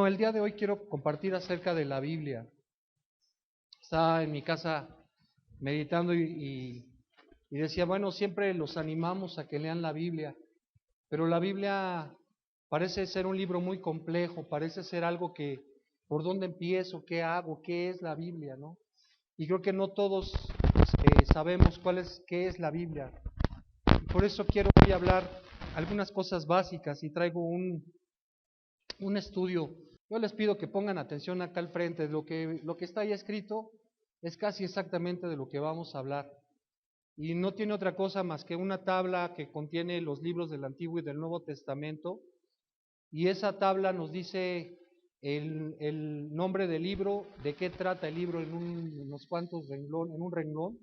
Bueno, el día de hoy quiero compartir acerca de la Biblia. Estaba en mi casa meditando y decía, bueno, siempre los animamos a que lean la Biblia, pero la Biblia parece ser un libro muy complejo, parece ser algo que, ¿por dónde empiezo? ¿Qué hago? ¿Qué es la Biblia? ¿No? Y creo que no todos sabemos qué es la Biblia. Y por eso quiero hoy hablar algunas cosas básicas y traigo un estudio. Yo les pido que pongan atención acá al frente. Lo que está ahí escrito es casi exactamente de lo que vamos a hablar. Y no tiene otra cosa más que una tabla que contiene los libros del Antiguo y del Nuevo Testamento. Y esa tabla nos dice el nombre del libro, de qué trata el libro en unos cuantos renglones, en un renglón,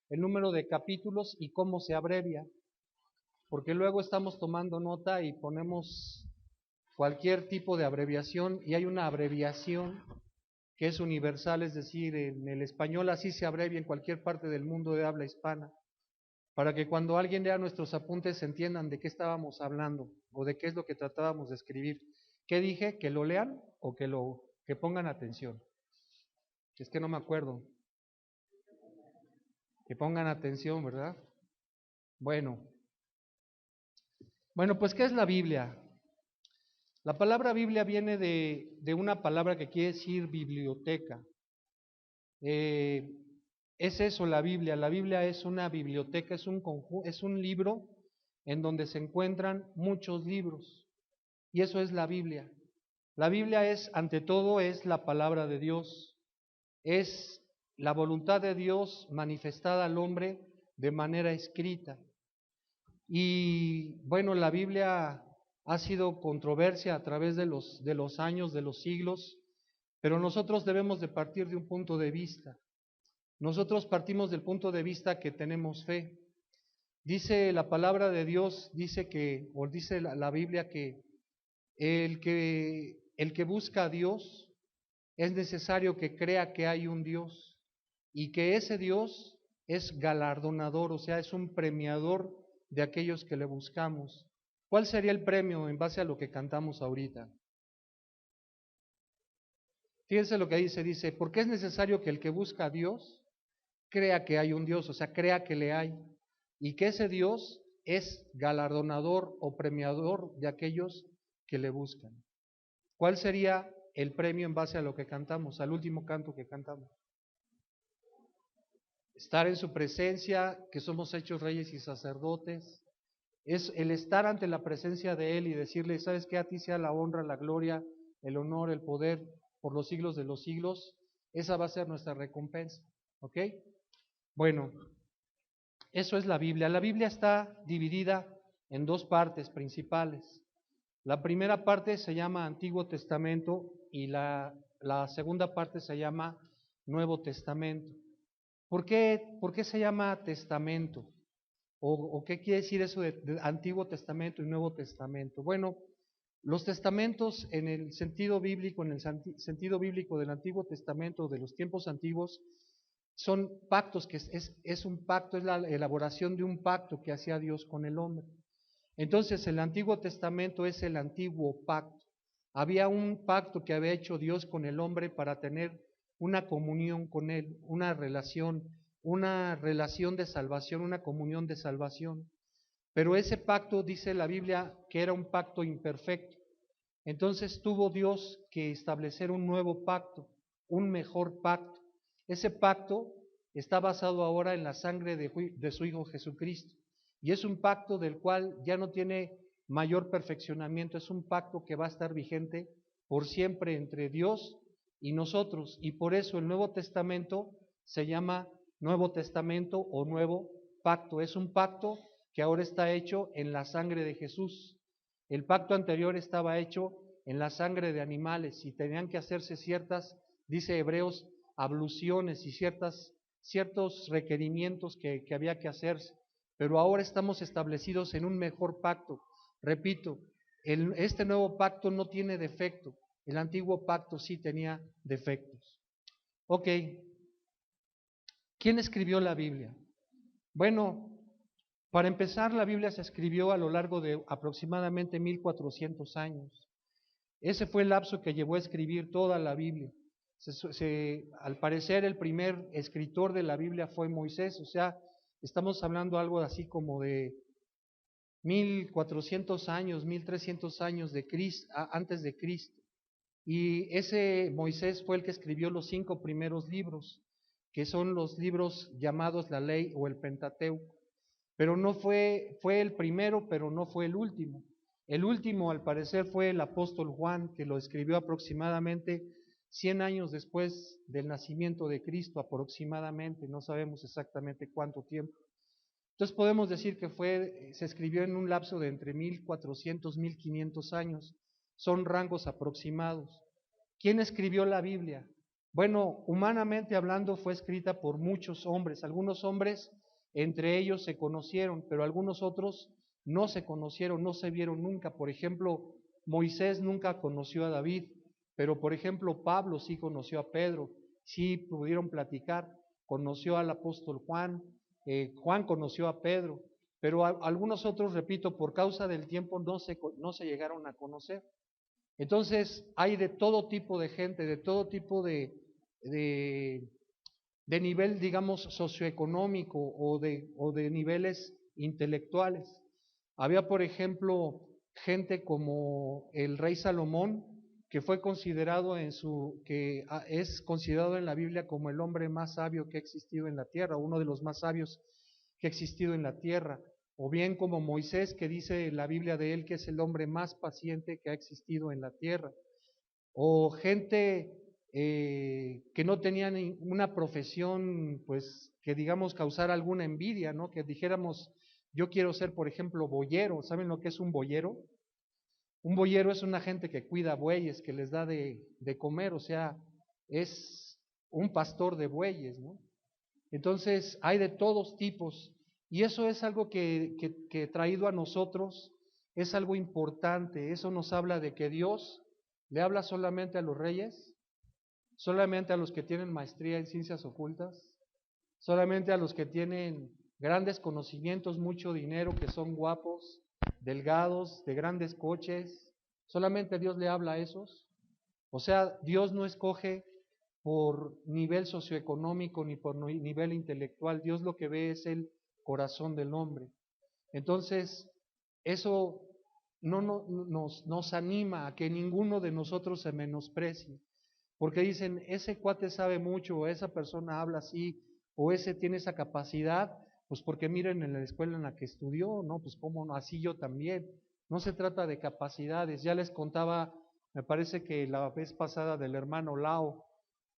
el número de capítulos y cómo se abrevia. Porque luego estamos tomando nota y ponemos cualquier tipo de abreviación, y hay una abreviación que es universal, es decir, en el español así se abrevia en cualquier parte del mundo de habla hispana, para que cuando alguien lea nuestros apuntes entiendan de qué estábamos hablando o de qué es lo que tratábamos de escribir. ¿Qué dije? ¿Que lo lean o que pongan atención? Es que no me acuerdo. Que pongan atención, ¿verdad? Bueno, pues ¿qué es la Biblia? La palabra Biblia viene de una palabra que quiere decir biblioteca. Es eso la Biblia. La Biblia es una biblioteca, es un libro en donde se encuentran muchos libros. Y eso es la Biblia. La Biblia es, ante todo, es la palabra de Dios. Es la voluntad de Dios manifestada al hombre de manera escrita. Y bueno, la Biblia ha sido controversia a través de los años, de los siglos, pero nosotros debemos de partir de un punto de vista. Nosotros partimos del punto de vista que tenemos fe. Dice la palabra de Dios, dice la Biblia que el que busca a Dios es necesario que crea que hay un Dios y que ese Dios es galardonador, o sea, es un premiador de aquellos que le buscamos. ¿Cuál sería el premio en base a lo que cantamos ahorita? Fíjense lo que dice, porque es necesario que el que busca a Dios crea que hay un Dios, o sea, crea que le hay, y que ese Dios es galardonador o premiador de aquellos que le buscan. ¿Cuál sería el premio en base a lo que cantamos, al último canto que cantamos? Estar en su presencia, que somos hechos reyes y sacerdotes, es el estar ante la presencia de Él y decirle, ¿sabes qué? A ti sea la honra, la gloria, el honor, el poder por los siglos de los siglos. Esa va a ser nuestra recompensa, ¿ok? Bueno, eso es la Biblia. La Biblia está dividida en dos partes principales. La primera parte se llama Antiguo Testamento y la segunda parte se llama Nuevo Testamento. ¿Por qué se llama testamento? ¿O qué quiere decir eso de Antiguo Testamento y Nuevo Testamento? Bueno, los testamentos en el sentido bíblico, en el sentido bíblico del Antiguo Testamento, de los tiempos antiguos, son pactos, que es un pacto, es la elaboración de un pacto que hacía Dios con el hombre. Entonces el Antiguo Testamento es el antiguo pacto. Había un pacto que había hecho Dios con el hombre para tener una comunión con él, una relación de salvación, una comunión de salvación. Pero ese pacto, dice la Biblia, que era un pacto imperfecto. Entonces tuvo Dios que establecer un nuevo pacto, un mejor pacto. Ese pacto está basado ahora en la sangre de su Hijo Jesucristo. Y es un pacto del cual ya no tiene mayor perfeccionamiento, es un pacto que va a estar vigente por siempre entre Dios y nosotros. Y por eso el Nuevo Testamento se llama Nuevo Testamento o Nuevo Pacto. Es un pacto que ahora está hecho en la sangre de Jesús. El pacto anterior estaba hecho en la sangre de animales y tenían que hacerse ciertas, dice Hebreos, abluciones y ciertos requerimientos que había que hacerse. Pero ahora estamos establecidos en un mejor pacto. Repito, este nuevo pacto no tiene defecto. El antiguo pacto sí tenía defectos. Ok, ¿quién escribió la Biblia? Bueno, para empezar, la Biblia se escribió a lo largo de aproximadamente 1400 años. Ese fue el lapso que llevó a escribir toda la Biblia. Al parecer el primer escritor de la Biblia fue Moisés, o sea, estamos hablando algo así como de 1400 años, 1300 años de antes de Cristo. Y ese Moisés fue el que escribió los 5 primeros libros, que son los libros llamados la Ley o el Pentateuco. Pero no fue el primero, pero no fue el último. El último, al parecer, fue el apóstol Juan, que lo escribió aproximadamente 100 años después del nacimiento de Cristo, aproximadamente, no sabemos exactamente cuánto tiempo. Entonces podemos decir que se escribió en un lapso de entre 1400, 1500 años. Son rangos aproximados. ¿Quién escribió la Biblia? Bueno, humanamente hablando fue escrita por muchos hombres. Algunos hombres entre ellos se conocieron, pero algunos otros no se conocieron, no se vieron nunca. Por ejemplo, Moisés nunca conoció a David, pero por ejemplo Pablo sí conoció a Pedro, sí pudieron platicar, conoció al apóstol Juan, Juan conoció a Pedro, pero algunos otros, repito, por causa del tiempo no se llegaron a conocer. Entonces hay de todo tipo de gente, de todo tipo de nivel, digamos, socioeconómico o de niveles intelectuales. Había, por ejemplo, gente como el rey Salomón, que es considerado en la Biblia como el hombre más sabio que ha existido en la tierra, uno de los más sabios que ha existido en la tierra, o bien como Moisés, que dice la Biblia de él que es el hombre más paciente que ha existido en la tierra, o gente que no tenían una profesión, pues, que digamos causara alguna envidia, ¿no? Que dijéramos, yo quiero ser, por ejemplo, boyero. ¿Saben lo que es un boyero? Un boyero es una gente que cuida bueyes, que les da de comer, o sea, es un pastor de bueyes, ¿no? Entonces, hay de todos tipos, y eso es algo que traído a nosotros, es algo importante. Eso nos habla de que Dios le habla solamente a los reyes, solamente a los que tienen maestría en ciencias ocultas, solamente a los que tienen grandes conocimientos, mucho dinero, que son guapos, delgados, de grandes coches. Solamente Dios le habla a esos. O sea, Dios no escoge por nivel socioeconómico ni por nivel intelectual. Dios lo que ve es el corazón del hombre. Entonces, eso nos anima a que ninguno de nosotros se menosprecie, porque dicen, ese cuate sabe mucho, o esa persona habla así, o ese tiene esa capacidad, pues porque miren en la escuela en la que estudió, ¿no? Pues cómo no, así yo también. No se trata de capacidades. Ya les contaba, me parece que la vez pasada, del hermano Lao,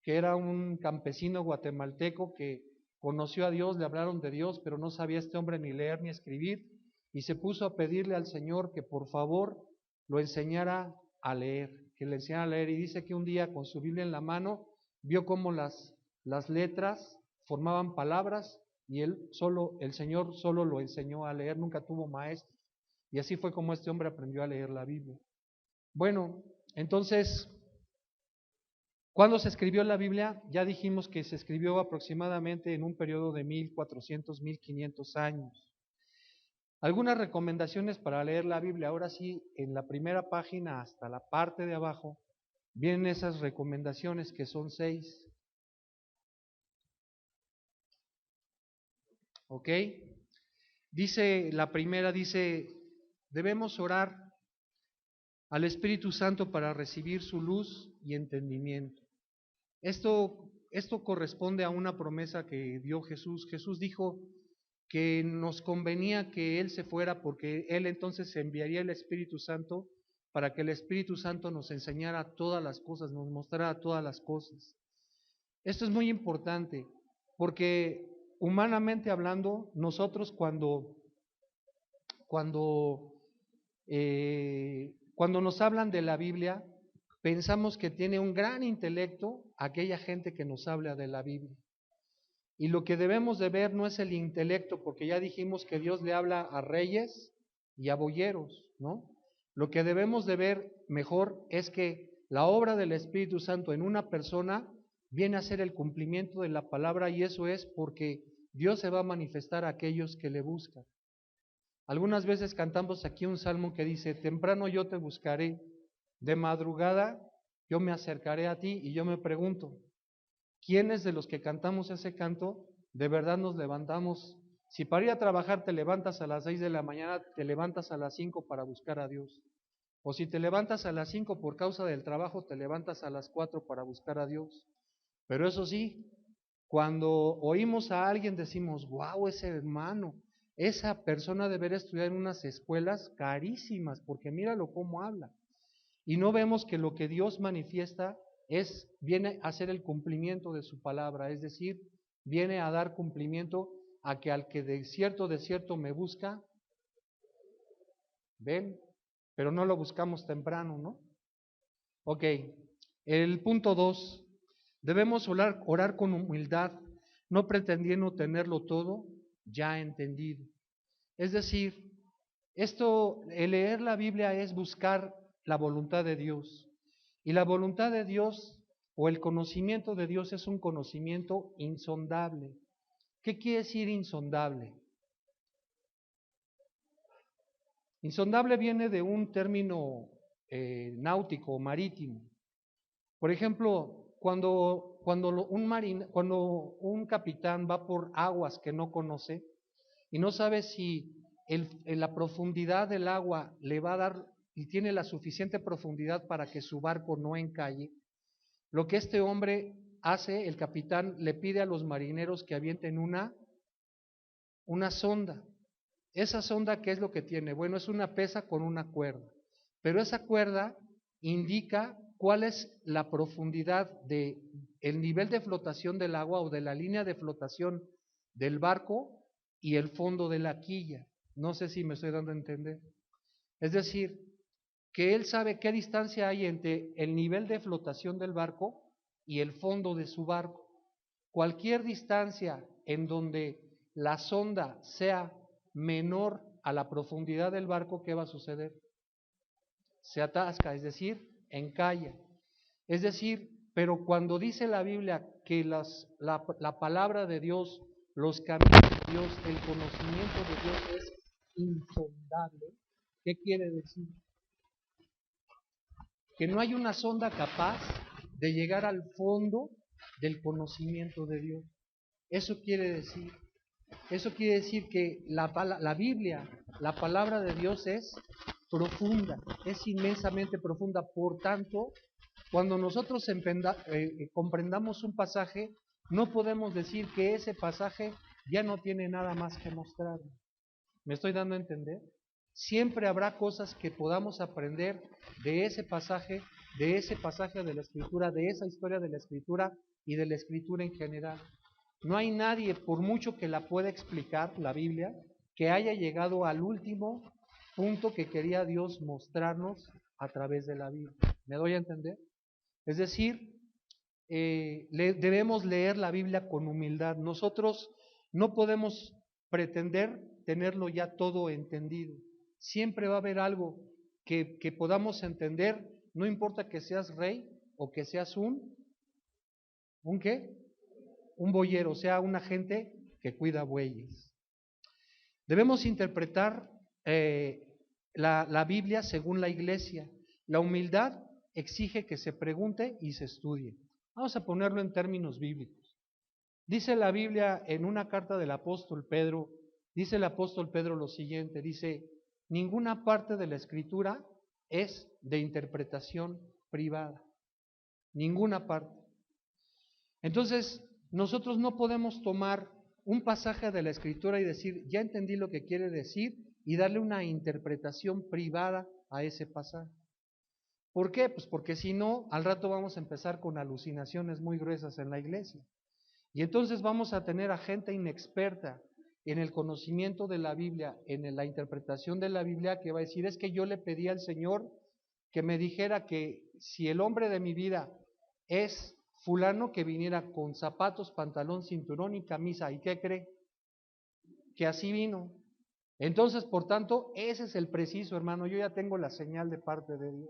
que era un campesino guatemalteco que conoció a Dios, le hablaron de Dios, pero no sabía este hombre ni leer ni escribir, y se puso a pedirle al Señor que por favor lo enseñara a leer, que le enseñara a leer, y dice que un día con su Biblia en la mano vio cómo las letras formaban palabras, y el Señor solo lo enseñó a leer, nunca tuvo maestro, y así fue como este hombre aprendió a leer la Biblia. Bueno, entonces, ¿cuándo se escribió la Biblia? Ya dijimos que se escribió aproximadamente en un periodo de 1400, 1500 años. Algunas recomendaciones para leer la Biblia. Ahora sí, en la primera página hasta la parte de abajo vienen esas recomendaciones, que son 6. ¿Ok? La primera dice, debemos orar al Espíritu Santo para recibir su luz y entendimiento. Esto corresponde a una promesa que dio Jesús. Jesús dijo que nos convenía que Él se fuera, porque Él entonces enviaría el Espíritu Santo para que el Espíritu Santo nos enseñara todas las cosas, nos mostrara todas las cosas. Esto es muy importante, porque humanamente hablando, nosotros cuando nos hablan de la Biblia, pensamos que tiene un gran intelecto aquella gente que nos habla de la Biblia. Y lo que debemos de ver no es el intelecto, porque ya dijimos que Dios le habla a reyes y a boyeros, ¿no? Lo que debemos de ver mejor es que la obra del Espíritu Santo en una persona viene a ser el cumplimiento de la palabra, y eso es porque Dios se va a manifestar a aquellos que le buscan. Algunas veces cantamos aquí un salmo que dice, temprano yo te buscaré, De madrugada yo me acercaré a ti y yo me pregunto, ¿quiénes de los que cantamos ese canto de verdad nos levantamos? Si para ir a trabajar te levantas a las 6 de la mañana, te levantas a las 5 para buscar a Dios. O si te levantas a las 5 por causa del trabajo, te levantas a las 4 para buscar a Dios. Pero eso sí, cuando oímos a alguien decimos, wow, ese hermano, esa persona debería estudiar en unas escuelas carísimas, porque míralo cómo habla. Y no vemos que lo que Dios manifiesta viene a ser el cumplimiento de su palabra, es decir, viene a dar cumplimiento a que al que de cierto me busca, ven, pero no lo buscamos temprano, ¿no? Ok, el punto 2, debemos orar con humildad, no pretendiendo tenerlo todo ya entendido. Es decir, el leer la Biblia es buscar la voluntad de Dios. Y la voluntad de Dios o el conocimiento de Dios es un conocimiento insondable. ¿Qué quiere decir insondable? Insondable viene de un término náutico o marítimo. Por ejemplo, cuando un capitán va por aguas que no conoce y no sabe si la profundidad del agua le va a dar y tiene la suficiente profundidad para que su barco no encalle, lo que este hombre hace, el capitán le pide a los marineros que avienten una sonda. Esa sonda, ¿qué es lo que tiene? Bueno, es una pesa con una cuerda, pero esa cuerda indica cuál es la profundidad de el nivel de flotación del agua o de la línea de flotación del barco y el fondo de la quilla. No sé si me estoy dando a entender. Es decir, que él sabe qué distancia hay entre el nivel de flotación del barco y el fondo de su barco. Cualquier distancia en donde la sonda sea menor a la profundidad del barco, ¿qué va a suceder? Se atasca, es decir, encalla. Es decir, pero cuando dice la Biblia que la palabra de Dios, los caminos de Dios, el conocimiento de Dios es insondable, ¿qué quiere decir? Que no hay una sonda capaz de llegar al fondo del conocimiento de Dios. Eso quiere decir que la Biblia, la palabra de Dios es profunda, es inmensamente profunda. Por tanto, cuando nosotros comprendamos un pasaje, no podemos decir que ese pasaje ya no tiene nada más que mostrar. ¿Me estoy dando a entender? Siempre habrá cosas que podamos aprender de ese pasaje de la Escritura, de esa historia de la Escritura y de la Escritura en general. No hay nadie, por mucho que la pueda explicar, la Biblia, que haya llegado al último punto que quería Dios mostrarnos a través de la Biblia. ¿Me doy a entender? Es decir, debemos leer la Biblia con humildad. Nosotros no podemos pretender tenerlo ya todo entendido. Siempre va a haber algo que podamos entender, no importa que seas rey o que seas ¿un qué? Un boyero, o sea, una gente que cuida bueyes. Debemos interpretar la Biblia según la iglesia. La humildad exige que se pregunte y se estudie. Vamos a ponerlo en términos bíblicos. Dice la Biblia en una carta del apóstol Pedro, dice el apóstol Pedro lo siguiente, dice, ninguna parte de la Escritura es de interpretación privada. Ninguna parte. Entonces, nosotros no podemos tomar un pasaje de la Escritura y decir, ya entendí lo que quiere decir, y darle una interpretación privada a ese pasaje. ¿Por qué? Pues porque si no, al rato vamos a empezar con alucinaciones muy gruesas en la iglesia. Y entonces vamos a tener a gente inexperta en el conocimiento de la Biblia, en la interpretación de la Biblia, que va a decir, es que yo le pedí al Señor que me dijera que si el hombre de mi vida es fulano, que viniera con zapatos, pantalón, cinturón y camisa. ¿Y qué cree? Que así vino. Entonces, por tanto, ese es el preciso, hermano. Yo ya tengo la señal de parte de Dios.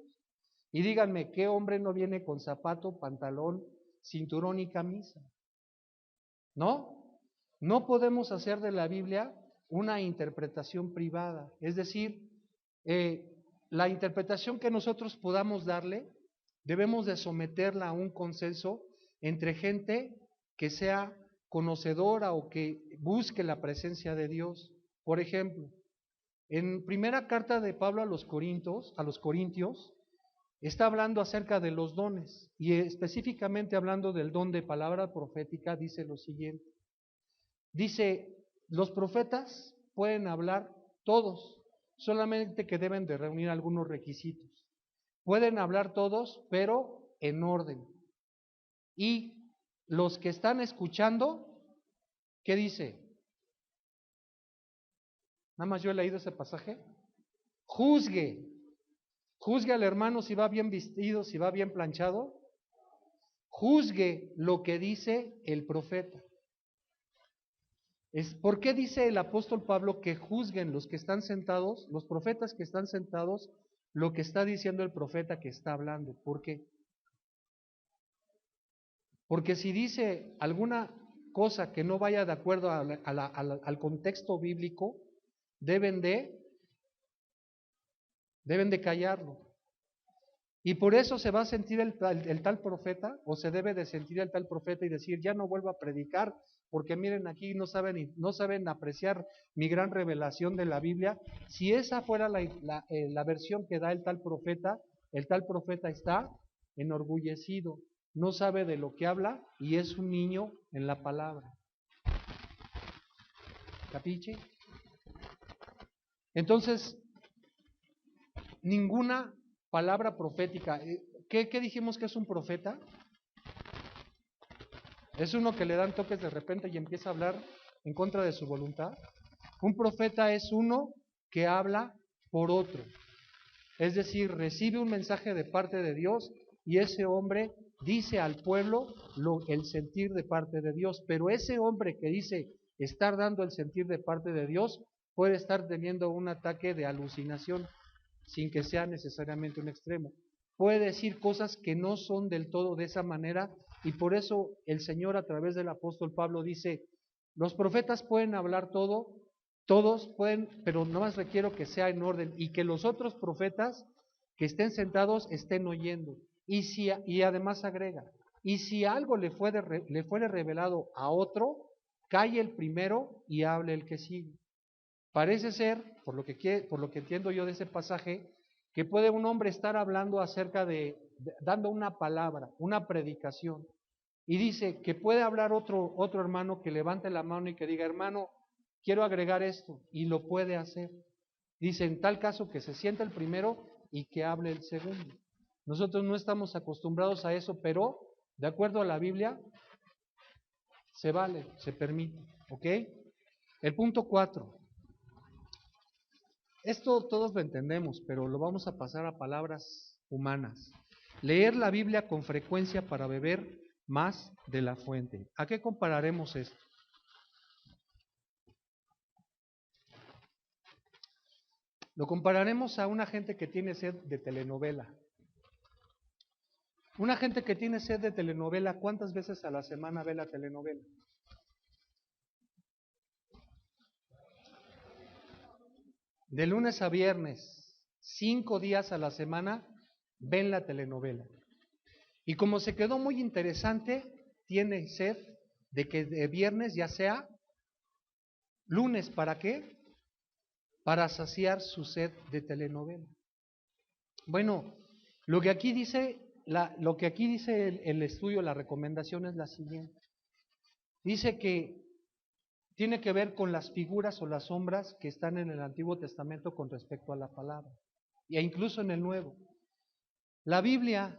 Y díganme, ¿qué hombre no viene con zapato, pantalón, cinturón y camisa? ¿No? No podemos hacer de la Biblia una interpretación privada. Es decir, la interpretación que nosotros podamos darle, debemos de someterla a un consenso entre gente que sea conocedora o que busque la presencia de Dios. Por ejemplo, en primera carta de Pablo a los Corintios, está hablando acerca de los dones y específicamente hablando del don de palabra profética, dice lo siguiente. Dice, los profetas pueden hablar todos, solamente que deben de reunir algunos requisitos. Pueden hablar todos, pero en orden. Y los que están escuchando, ¿qué dice? Nada más yo he leído ese pasaje. Juzgue. Juzgue al hermano si va bien vestido, si va bien planchado. Juzgue lo que dice el profeta. ¿Por qué dice el apóstol Pablo que juzguen los que están sentados, los profetas que están sentados, lo que está diciendo el profeta que está hablando? ¿Por qué? Porque si dice alguna cosa que no vaya de acuerdo al contexto bíblico, deben de callarlo. Y por eso se va a sentir el tal profeta, o se debe de sentir el tal profeta y decir, ya no vuelvo a predicar, porque miren aquí no saben apreciar mi gran revelación de la Biblia. Si esa fuera la versión que da el tal profeta está enorgullecido, no sabe de lo que habla y es un niño en la palabra. ¿Capiche? Entonces, ninguna palabra profética. ¿Qué dijimos que es un profeta? Es uno que le dan toques de repente y empieza a hablar en contra de su voluntad. Un profeta es uno que habla por otro. Es decir, recibe un mensaje de parte de Dios y ese hombre dice al pueblo el sentir de parte de Dios. Pero ese hombre que dice estar dando el sentir de parte de Dios puede estar teniendo un ataque de alucinación sin que sea necesariamente un extremo. Puede decir cosas que no son del todo de esa manera y por eso el Señor a través del apóstol Pablo dice, los profetas pueden hablar todo, todos pueden, pero no más requiero que sea en orden y que los otros profetas que estén sentados estén oyendo. Y además agrega, y si algo le fuere revelado a otro, calle el primero y hable el que sigue. Parece ser, por lo que entiendo yo de ese pasaje, que puede un hombre estar hablando acerca dando una palabra, una predicación, y dice que puede hablar otro hermano que levante la mano y que diga, hermano, quiero agregar esto, y lo puede hacer. Dice, en tal caso que se sienta el primero y que hable el segundo. Nosotros no estamos acostumbrados a eso, pero de acuerdo a la Biblia, se vale, se permite, ¿ok? El punto 4. Esto todos lo entendemos, pero lo vamos a pasar a palabras humanas. Leer la Biblia con frecuencia para beber más de la fuente. ¿A qué compararemos esto? Lo compararemos a una gente que tiene sed de telenovela. Una gente que tiene sed de telenovela, ¿cuántas veces a la semana ve la telenovela? De lunes a viernes, 5 días a la semana, ven la telenovela. Y como se quedó muy interesante, tiene sed de que de viernes ya sea lunes. ¿Para qué? Para saciar su sed de telenovela. Bueno, lo que aquí dice el estudio, la recomendación es la siguiente. Dice que tiene que ver con las figuras o las sombras que están en el Antiguo Testamento con respecto a la palabra, e incluso en el Nuevo. La Biblia,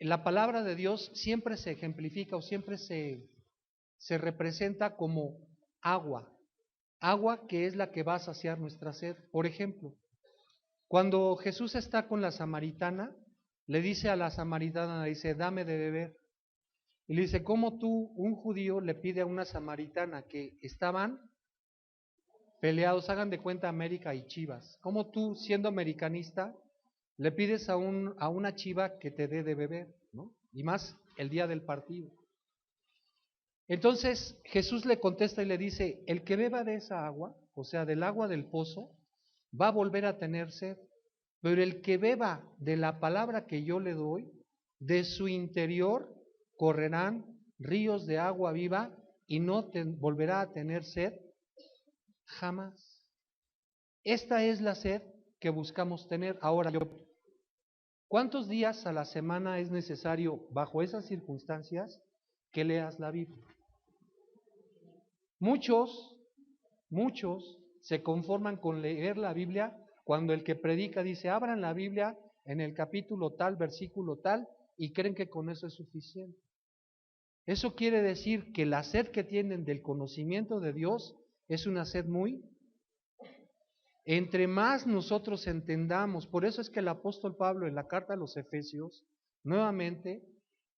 la palabra de Dios siempre se ejemplifica o siempre se representa como agua que es la que va a saciar nuestra sed. Por ejemplo, cuando Jesús está con la samaritana, le dice a la samaritana, le dice, dame de beber. Y le dice, ¿cómo tú, un judío, le pide a una samaritana que estaban peleados, hagan de cuenta América y Chivas? ¿Cómo tú, siendo americanista, le pides a una chiva que te dé de beber, ¿no? Y más el día del partido. Entonces Jesús le contesta y le dice, el que beba de esa agua, o sea, del agua del pozo, va a volver a tener sed, pero el que beba de la palabra que yo le doy, de su interior correrán ríos de agua viva y no volverá a tener sed jamás. Esta es la sed que buscamos tener. Ahora, ¿cuántos días a la semana es necesario, bajo esas circunstancias, que leas la Biblia? Muchos se conforman con leer la Biblia cuando el que predica dice, abran la Biblia en el capítulo tal, versículo tal, y creen que con eso es suficiente. Eso quiere decir que la sed que tienen del conocimiento de Dios es una sed muy... Entre más nosotros entendamos, por eso es que el apóstol Pablo en la carta a los Efesios, nuevamente,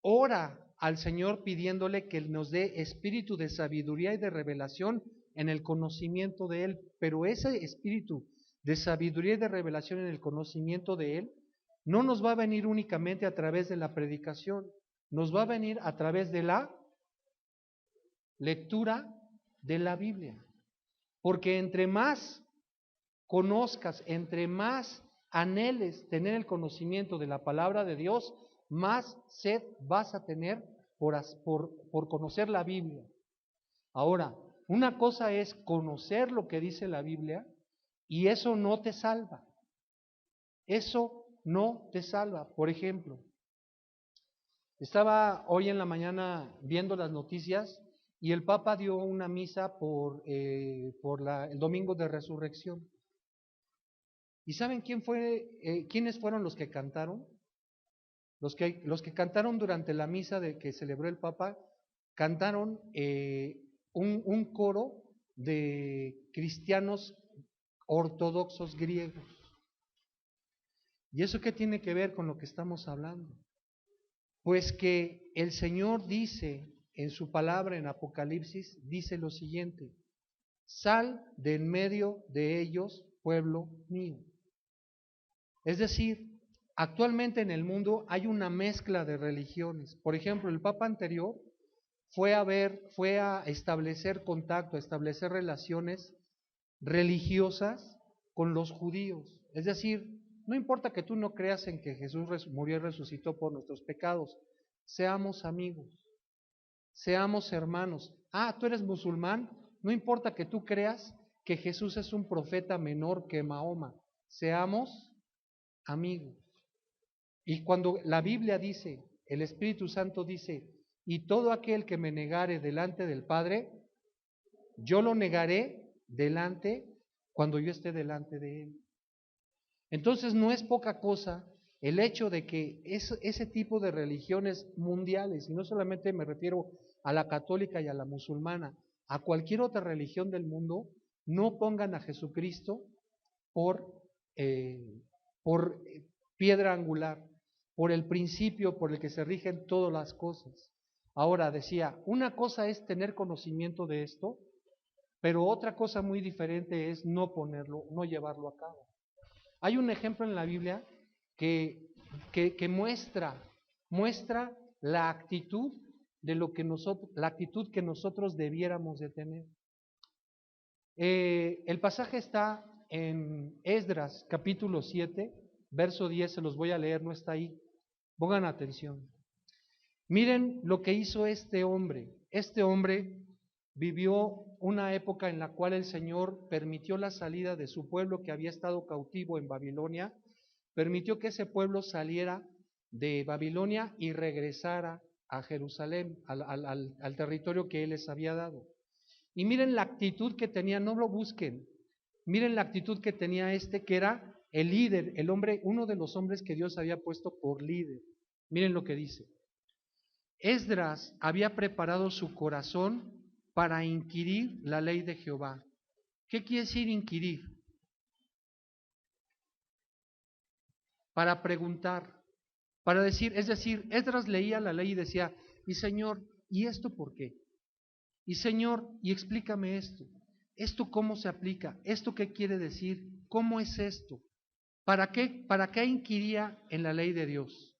ora al Señor pidiéndole que nos dé espíritu de sabiduría y de revelación en el conocimiento de Él. Pero ese espíritu de sabiduría y de revelación en el conocimiento de Él no nos va a venir únicamente a través de la predicación, nos va a venir a través de la lectura de la Biblia. Porque entre más conozcas, entre más anheles tener el conocimiento de la palabra de Dios, más sed vas a tener por conocer la Biblia. Ahora, una cosa es conocer lo que dice la Biblia y eso no te salva. Eso no te salva. Por ejemplo, estaba hoy en la mañana viendo las noticias y el Papa dio una misa por el Domingo de Resurrección. ¿Y saben quiénes fueron los que cantaron? Los que cantaron durante la misa de que celebró el Papa, cantaron un coro de cristianos ortodoxos griegos. ¿Y eso qué tiene que ver con lo que estamos hablando? Pues que el Señor dice en su palabra en Apocalipsis, dice lo siguiente: sal de en medio de ellos, pueblo mío. Es decir, actualmente en el mundo hay una mezcla de religiones. Por ejemplo, el Papa anterior fue a establecer contacto, a establecer relaciones religiosas con los judíos. Es decir, no importa que tú no creas en que Jesús murió y resucitó por nuestros pecados, seamos amigos, seamos hermanos. Ah, tú eres musulmán, no importa que tú creas que Jesús es un profeta menor que Mahoma, seamos amigos. Y cuando la Biblia dice, el Espíritu Santo dice, y todo aquel que me negare delante del Padre, yo lo negaré cuando yo esté delante de Él. Entonces no es poca cosa el hecho de que ese tipo de religiones mundiales, y no solamente me refiero a la católica y a la musulmana, a cualquier otra religión del mundo, no pongan a Jesucristo por piedra angular, por el principio por el que se rigen todas las cosas. Ahora decía, una cosa es tener conocimiento de esto, pero otra cosa muy diferente es no llevarlo a cabo. Hay un ejemplo en la Biblia que muestra la actitud de la actitud que nosotros debiéramos de tener. El pasaje está en Esdras, capítulo 7, verso 10, se los voy a leer, no está ahí. Pongan atención. Miren lo que hizo este hombre. Este hombre vivió una época en la cual el Señor permitió la salida de su pueblo que había estado cautivo en Babilonia, permitió que ese pueblo saliera de Babilonia y regresara a Jerusalén, al territorio que Él les había dado. Y miren la actitud que tenía, no lo busquen, miren la actitud que tenía que era el líder, el hombre, uno de los hombres que Dios había puesto por líder. Miren lo que dice. Esdras había preparado su corazón para inquirir la ley de Jehová. ¿Qué quiere decir inquirir? Para preguntar, para decir, es decir, Esdras leía la ley y decía, y Señor, ¿y esto por qué? Y Señor, y explícame esto. ¿Esto cómo se aplica? ¿Esto qué quiere decir? ¿Cómo es esto? ¿Para qué? ¿Para qué inquiría en la ley de Dios?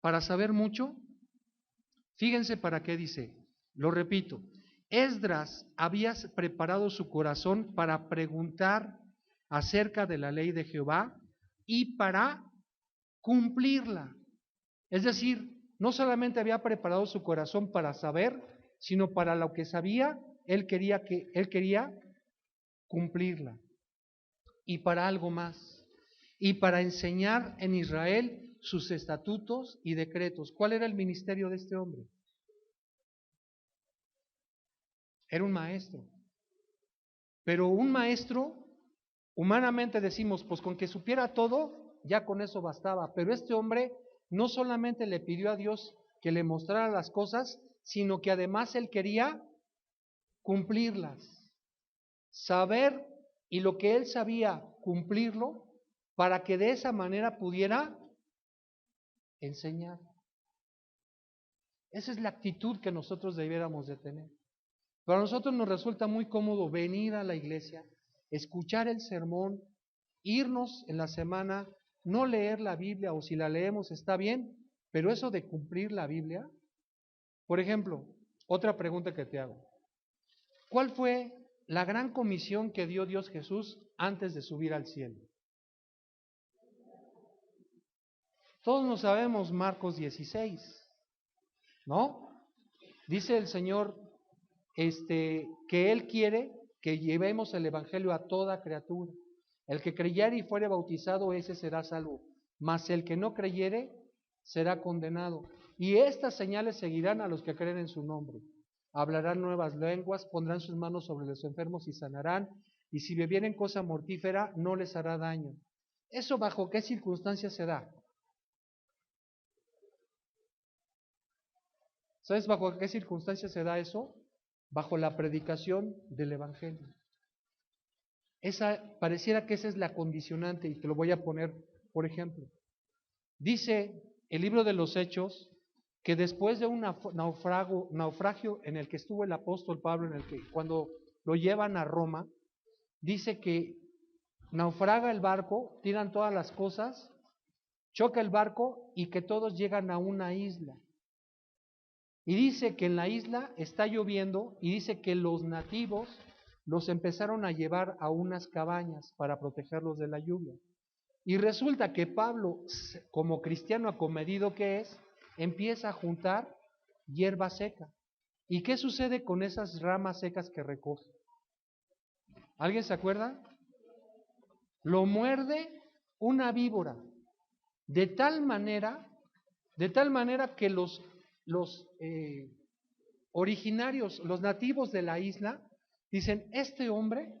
¿Para saber mucho? Fíjense para qué dice. Lo repito. Esdras había preparado su corazón para preguntar acerca de la ley de Jehová, y para cumplirla. Es decir, no solamente había preparado su corazón para saber, sino para lo que sabía, él quería cumplirla. Y para algo más. Y para enseñar en Israel sus estatutos y decretos. ¿Cuál era el ministerio de este hombre? Era un maestro. Pero un maestro, humanamente decimos, pues con que supiera todo, ya con eso bastaba. Pero este hombre no solamente le pidió a Dios que le mostrara las cosas, sino que además él quería cumplirlas. Saber y lo que él sabía, cumplirlo, para que de esa manera pudiera enseñar. Esa es la actitud que nosotros debiéramos de tener. Para nosotros nos resulta muy cómodo venir a la iglesia, escuchar el sermón, irnos en la semana, no leer la Biblia, o si la leemos está bien, pero eso de cumplir la Biblia, por ejemplo, otra pregunta que te hago. ¿Cuál fue la gran comisión que dio Dios Jesús antes de subir al cielo? Todos nos sabemos Marcos 16, ¿no? Dice el Señor que Él quiere que llevemos el Evangelio a toda criatura. El que creyere y fuere bautizado, ese será salvo. Mas el que no creyere, será condenado. Y estas señales seguirán a los que creen en su nombre. Hablarán nuevas lenguas, pondrán sus manos sobre los enfermos y sanarán. Y si bebieren cosa mortífera, no les hará daño. ¿Eso bajo qué circunstancias se da? ¿Sabes bajo qué circunstancias se da eso? Bajo la predicación del Evangelio. Pareciera que esa es la condicionante, y te lo voy a poner por ejemplo. Dice el libro de los Hechos que después de un naufragio en el que estuvo el apóstol Pablo, en el que cuando lo llevan a Roma, dice que naufraga el barco, tiran todas las cosas, choca el barco y que todos llegan a una isla. Y dice que en la isla está lloviendo y dice que los nativos los empezaron a llevar a unas cabañas para protegerlos de la lluvia. Y resulta que Pablo, como cristiano acomedido que es, empieza a juntar hierba seca. ¿Y qué sucede con esas ramas secas que recoge? ¿Alguien se acuerda? Lo muerde una víbora, de tal manera que los originarios, los nativos de la isla, dicen, este hombre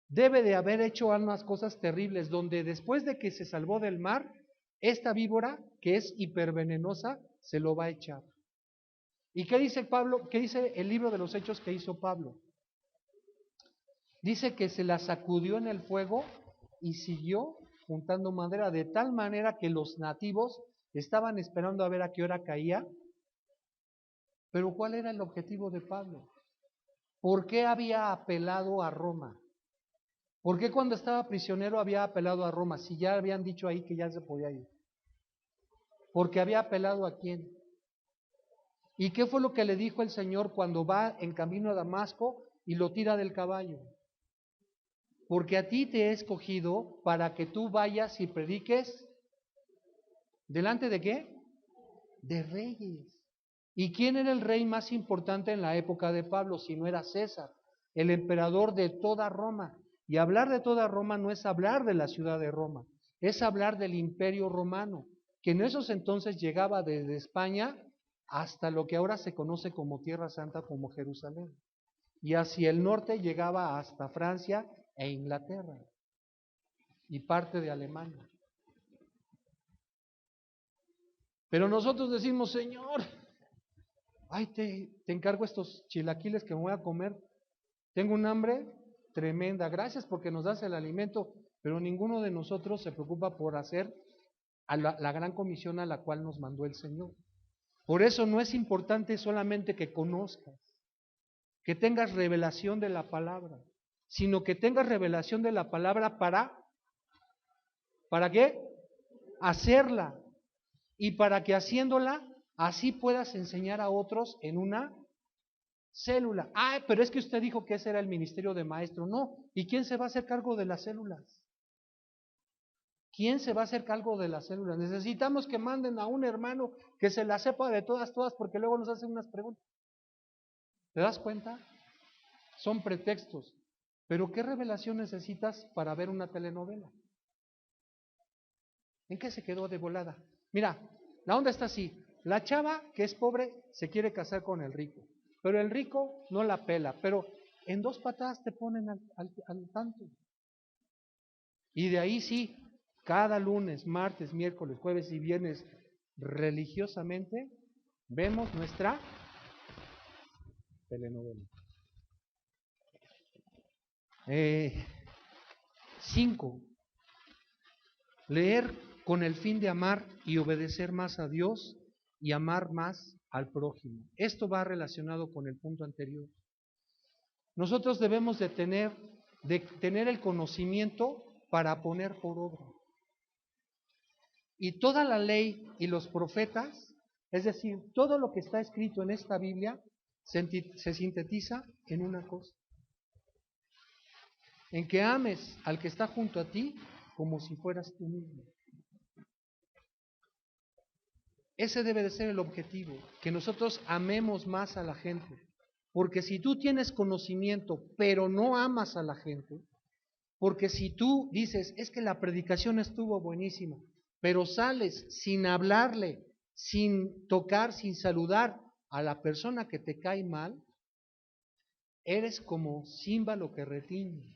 debe de haber hecho unas cosas terribles, donde después de que se salvó del mar, esta víbora, que es hipervenenosa, se lo va a echar. ¿Y qué dice Pablo? ¿Qué dice el libro de los Hechos que hizo Pablo? Dice que se la sacudió en el fuego y siguió juntando madera, de tal manera que los nativos estaban esperando a ver a qué hora caía. Pero ¿cuál era el objetivo de Pablo? ¿Por qué había apelado a Roma? ¿Por qué cuando estaba prisionero había apelado a Roma? Si ya habían dicho ahí que ya se podía ir. Porque había apelado ¿a quién? ¿Y qué fue lo que le dijo el Señor cuando va en camino a Damasco y lo tira del caballo? Porque a ti te he escogido para que tú vayas y prediques ¿delante de qué? De reyes. ¿Y quién era el rey más importante en la época de Pablo si no era César, el emperador de toda Roma? Y hablar de toda Roma no es hablar de la ciudad de Roma, es hablar del imperio romano, que en esos entonces llegaba desde España hasta lo que ahora se conoce como Tierra Santa, como Jerusalén. Y hacia el norte llegaba hasta Francia e Inglaterra y parte de Alemania. Pero nosotros decimos, Señor, ay, te encargo estos chilaquiles que me voy a comer. Tengo un hambre tremenda. Gracias porque nos das el alimento, pero ninguno de nosotros se preocupa por hacer la gran comisión a la cual nos mandó el Señor. Por eso no es importante solamente que conozcas, que tengas revelación de la palabra, sino que tengas revelación de la palabra ¿para qué? Hacerla. Y para que haciéndola, así puedas enseñar a otros en una célula. Ah, pero es que usted dijo que ese era el ministerio de maestro. No. ¿Y quién se va a hacer cargo de las células? ¿Quién se va a hacer cargo de las células? Necesitamos que manden a un hermano que se la sepa de todas, porque luego nos hacen unas preguntas. ¿Te das cuenta? Son pretextos. Pero ¿qué revelación necesitas para ver una telenovela? ¿En qué se quedó de volada? Mira, la onda está así. La chava que es pobre se quiere casar con el rico, pero el rico no la pela, pero en 2 patadas te ponen al tanto. Y de ahí sí, cada lunes, martes, miércoles, jueves y viernes, religiosamente, vemos nuestra telenovela. 5. Leer con el fin de amar y obedecer más a Dios y amar más al prójimo. Esto va relacionado con el punto anterior. Nosotros debemos de tener el conocimiento para poner por obra. Y toda la ley y los profetas, es decir, todo lo que está escrito en esta Biblia, se sintetiza en una cosa. En que ames al que está junto a ti como si fueras tú mismo. Ese debe de ser el objetivo, que nosotros amemos más a la gente. Porque si tú tienes conocimiento, pero no amas a la gente, porque si tú dices, es que la predicación estuvo buenísima, pero sales sin hablarle, sin tocar, sin saludar a la persona que te cae mal, eres como címbalo que retiñe.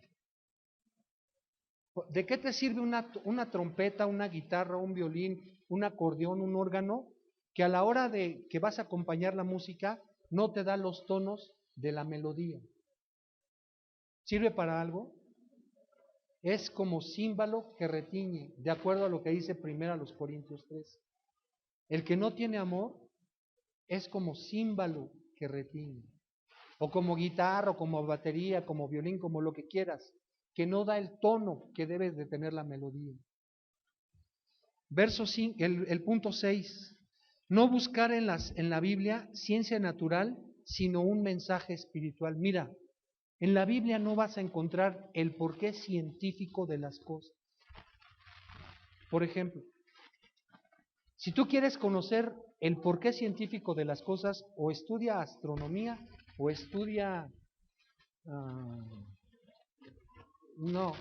¿De qué te sirve una trompeta, una guitarra, un violín, un acordeón, un órgano, que a la hora de que vas a acompañar la música no te da los tonos de la melodía? ¿Sirve para algo? Es como címbalo que retiñe, de acuerdo a lo que dice 1 Corintios 3. El que no tiene amor es como címbalo que retiñe, o como guitarra, o como batería, como violín, como lo que quieras, que no da el tono que debes de tener la melodía. Verso 5, el punto 6. No buscar en la Biblia ciencia natural, sino un mensaje espiritual. Mira, en la Biblia no vas a encontrar el porqué científico de las cosas. Por ejemplo, si tú quieres conocer el porqué científico de las cosas, o estudia astronomía, o estudia, no,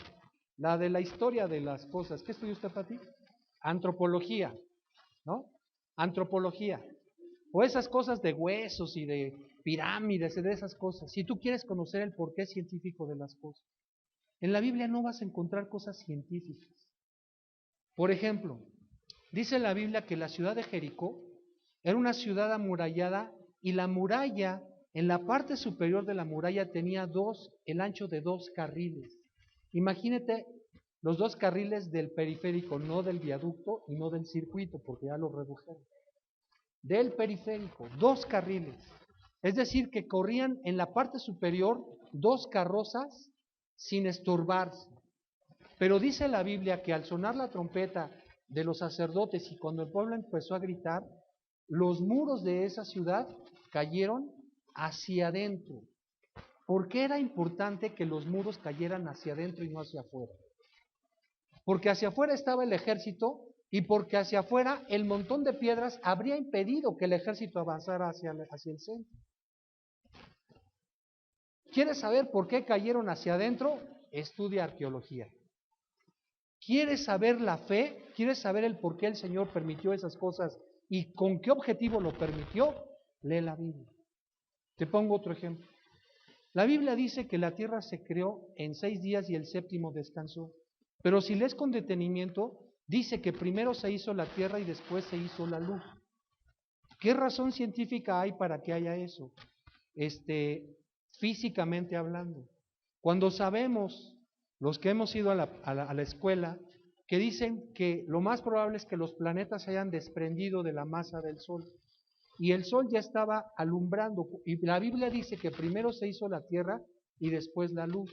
la de la historia de las cosas. ¿Qué estudia usted, Pati? Antropología, ¿no? Antropología. O esas cosas de huesos y de pirámides y de esas cosas. Si tú quieres conocer el porqué científico de las cosas, en la Biblia no vas a encontrar cosas científicas. Por ejemplo, dice la Biblia que la ciudad de Jericó era una ciudad amurallada y la muralla, en la parte superior de la muralla tenía el ancho de 2 carriles. Imagínate los 2 carriles del periférico, no del viaducto y no del circuito, porque ya lo redujeron. Del periférico, 2 carriles. Es decir, que corrían en la parte superior 2 carrozas sin estorbarse. Pero dice la Biblia que al sonar la trompeta de los sacerdotes y cuando el pueblo empezó a gritar, los muros de esa ciudad cayeron hacia adentro. ¿Por qué era importante que los muros cayeran hacia adentro y no hacia afuera? Porque hacia afuera estaba el ejército y porque hacia afuera el montón de piedras habría impedido que el ejército avanzara hacia el centro. ¿Quieres saber por qué cayeron hacia adentro? Estudia arqueología. ¿Quieres saber la fe? ¿Quieres saber el por qué el Señor permitió esas cosas y con qué objetivo lo permitió? Lee la Biblia. Te pongo otro ejemplo. La Biblia dice que la tierra se creó en 6 días y el 7º descansó. Pero si lees con detenimiento, dice que primero se hizo la tierra y después se hizo la luz. ¿Qué razón científica hay para que haya eso? Físicamente hablando. Cuando sabemos, los que hemos ido a la escuela, que dicen que lo más probable es que los planetas se hayan desprendido de la masa del Sol. Y el Sol ya estaba alumbrando. Y la Biblia dice que primero se hizo la tierra y después la luz.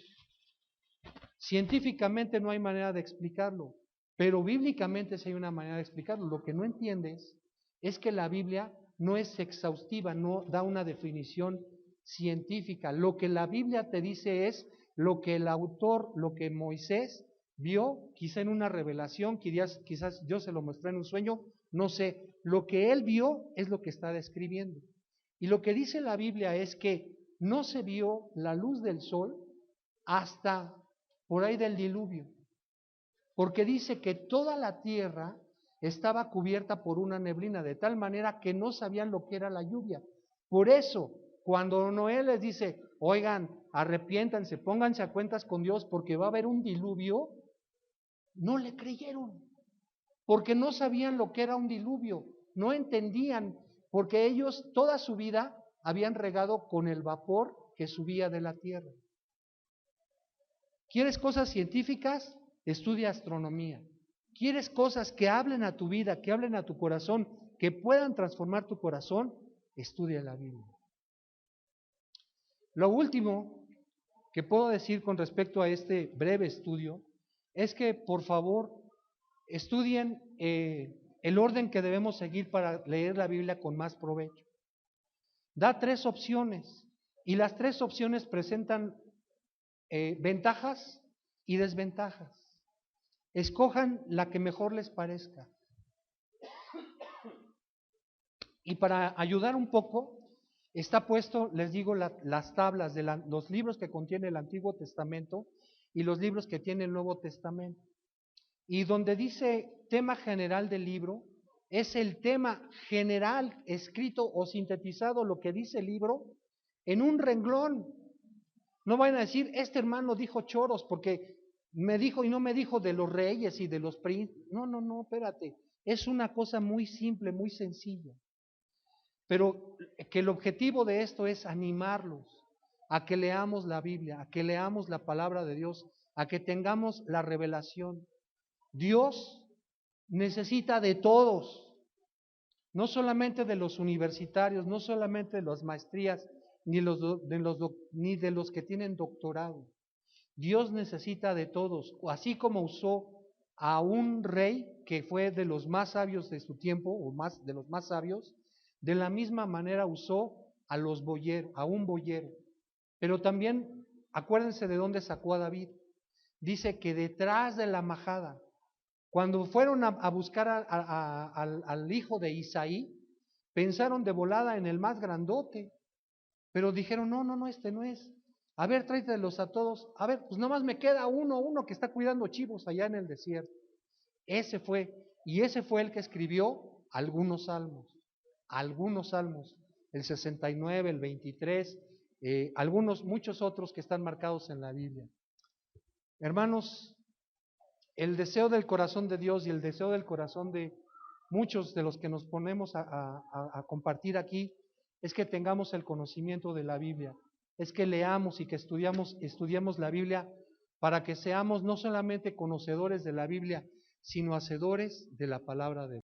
Científicamente no hay manera de explicarlo, pero bíblicamente sí hay una manera de explicarlo. Lo que no entiendes es que la Biblia no es exhaustiva, no da una definición científica. Lo que la Biblia te dice es lo que el autor, lo que Moisés vio, quizá en una revelación, quizás Dios se lo mostró en un sueño, no sé. Lo que él vio es lo que está describiendo. Y lo que dice la Biblia es que no se vio la luz del sol hasta por ahí del diluvio, porque dice que toda la tierra estaba cubierta por una neblina, de tal manera que no sabían lo que era la lluvia. Por eso, cuando Noé les dice, oigan, arrepiéntanse, pónganse a cuentas con Dios porque va a haber un diluvio, no le creyeron, porque no sabían lo que era un diluvio, no entendían, porque ellos toda su vida habían regado con el vapor que subía de la tierra. ¿Quieres cosas científicas? Estudia astronomía. ¿Quieres cosas que hablen a tu vida, que hablen a tu corazón, que puedan transformar tu corazón? Estudia la Biblia. Lo último que puedo decir con respecto a este breve estudio es que, por favor, estudien el orden que debemos seguir para leer la Biblia con más provecho. Da 3 opciones y las 3 opciones presentan ventajas y desventajas. Escojan la que mejor les parezca. Y para ayudar un poco, está puesto, les digo, las tablas de los libros que contiene el Antiguo Testamento y los libros que tiene el Nuevo Testamento. Y donde dice tema general del libro, es el tema general escrito o sintetizado, lo que dice el libro, en un renglón. No vayan a decir, este hermano dijo choros porque me dijo y no me dijo de los reyes y de los príncipes. No, espérate. Es una cosa muy simple, muy sencilla. Pero que el objetivo de esto es animarlos a que leamos la Biblia, a que leamos la palabra de Dios, a que tengamos la revelación. Dios necesita de todos, no solamente de los universitarios, no solamente de las maestrías, ni de los que tienen doctorado. Dios necesita de todos, así como usó a un rey que fue de los más sabios de su tiempo, o más de los más sabios, de la misma manera usó a los boyeros, a un boyero. Pero también, acuérdense de dónde sacó a David. Dice que detrás de la majada, cuando fueron a buscar al hijo de Isaí, pensaron de volada en el más grandote, pero dijeron, no, este no es. A ver, tráetelos a todos. A ver, pues nomás me queda uno que está cuidando chivos allá en el desierto. Ese fue, y ese fue el que escribió algunos salmos, el 69, el 23, muchos otros que están marcados en la Biblia. Hermanos, el deseo del corazón de Dios y el deseo del corazón de muchos de los que nos ponemos a compartir aquí es que tengamos el conocimiento de la Biblia, es que leamos y que estudiamos la Biblia para que seamos no solamente conocedores de la Biblia, sino hacedores de la palabra de Dios.